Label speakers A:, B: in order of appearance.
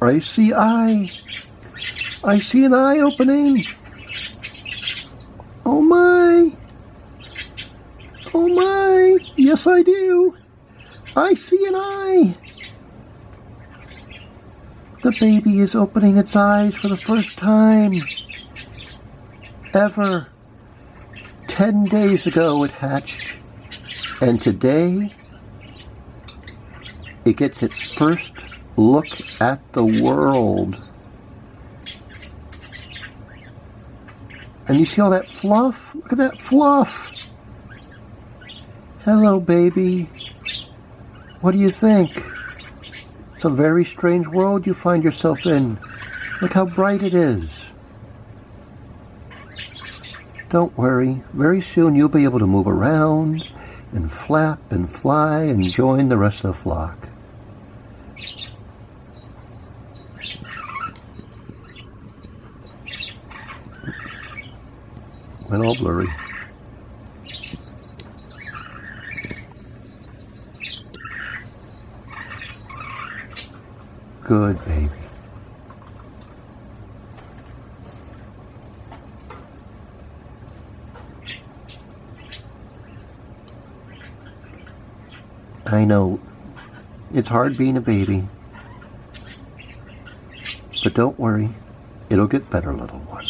A: I see eye. I see an eye opening. Oh my. Oh my. Yes, I do. I see an eye. The baby is opening its eyes for the first time ever. 10 days ago it hatched. And today it gets its first look at the world. And you see all that fluff? Look at that fluff. Hello, baby. What do you think? It's a very strange world you find yourself in. Look how bright it is. Don't worry. Very soon you'll be able to move around and flap and fly and join the rest of the flock. Went all blurry. Good baby. I know it's hard being a baby, but don't worry, it'll get better, little one.